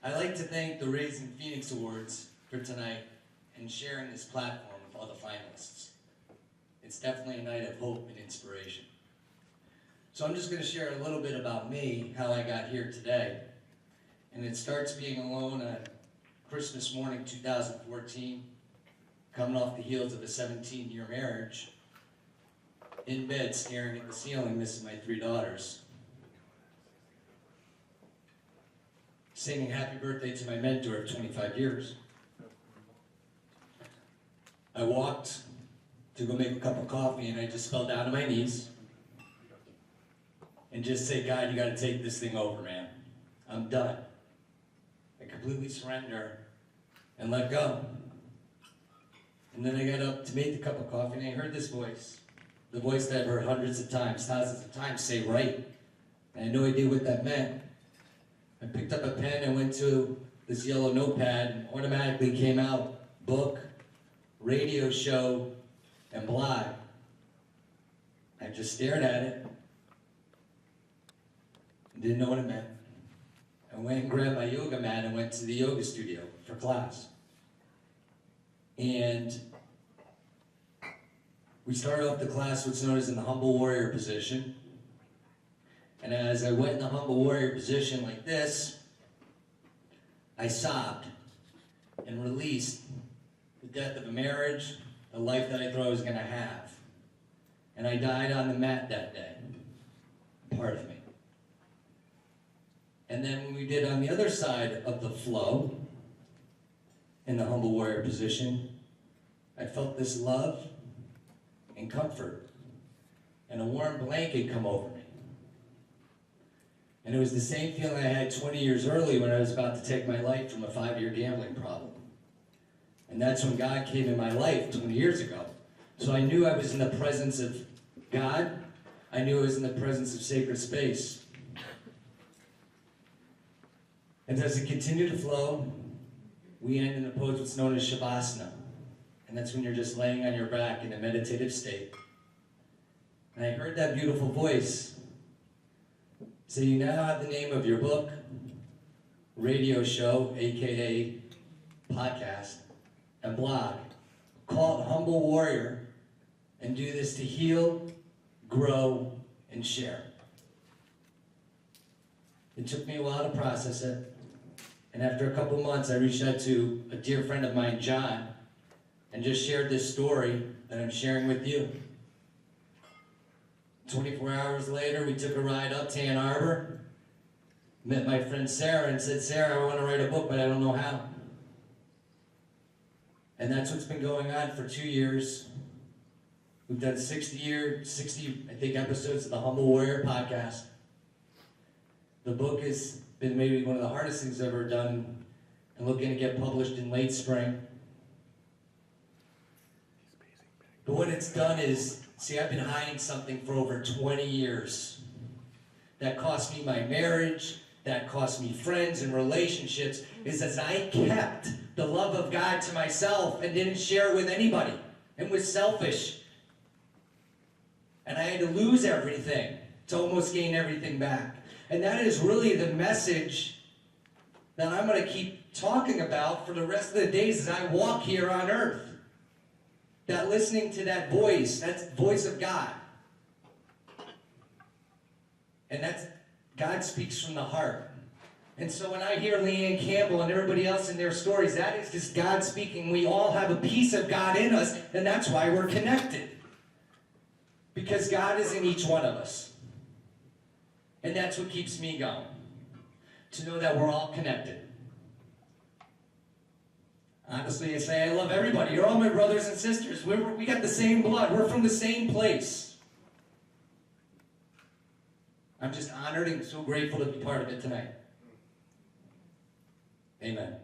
I'd like to thank the Raising Phoenix Awards for tonight and sharing this platform with all the finalists. It's definitely a night of hope and inspiration. So I'm just going to share a little bit about me, how I got here today. And it starts being alone on Christmas morning 2014, coming off the heels of a 17-year marriage, in bed staring at the ceiling, missing my 3 daughters, singing happy birthday to my mentor of 25 years. I walked to go make a cup of coffee and I just fell down to my knees and just said, God, you got to take this thing over, man. I'm done. I completely surrender and let go. And then I got up to make the cup of coffee and I heard this voice, the voice that I've heard hundreds of times, thousands of times, say right. And I had no idea what that meant. I picked up a pen and went to this yellow notepad and automatically came out book, radio show, and blog. I just stared at it and didn't know what it meant. I went and grabbed my yoga mat and went to the yoga studio for class. And we started off the class what's known as in the humble warrior position. And as I went in the humble warrior position like this, I sobbed and released the death of a marriage, the life that I thought I was going to have. And I died on the mat that day, part of me. And then when we did on the other side of the flow, in the humble warrior position, I felt this love and comfort and a warm blanket come over me. And it was the same feeling I had 20 years earlier when I was about to take my life from a 5-year gambling problem. And that's when God came in my life 20 years ago. So I knew I was in the presence of God. I knew I was in the presence of sacred space. And as it continued to flow, we end in a pose what's known as Shavasana. And that's when you're just laying on your back in a meditative state. And I heard that beautiful voice say, you now have the name of your book, radio show, aka podcast, and blog. Call it Humble Warrior, and do this to heal, grow, and share. It took me a while to process it. And after a couple months, I reached out to a dear friend of mine, John, and just shared this story that I'm sharing with you. 24 hours later, we took a ride up to Ann Arbor, met my friend Sarah, and said, Sarah, I want to write a book, but I don't know how. And that's what's been going on for 2 years. We've done 60, I think, episodes of the Humble Warrior podcast. The book has been maybe one of the hardest things I've ever done, and looking to get published in late spring. But what it's done is, see, I've been hiding something for over 20 years. That cost me my marriage, that cost me friends and relationships, is as I kept the love of God to myself and didn't share it with anybody, and was selfish. And I had to lose everything to almost gain everything back. And that is really the message that I'm going to keep talking about for the rest of the days as I walk here on earth. That listening to that voice, that's the voice of God. And that's, God speaks from the heart. And so when I hear Leanne Campbell and everybody else in their stories, that is just God speaking. We all have a piece of God in us, and that's why we're connected. Because God is in each one of us. And that's what keeps me going. To know that we're all connected. Honestly, I say I love everybody. You're all my brothers and sisters. We got the same blood. We're from the same place. I'm just honored and so grateful to be part of it tonight. Amen.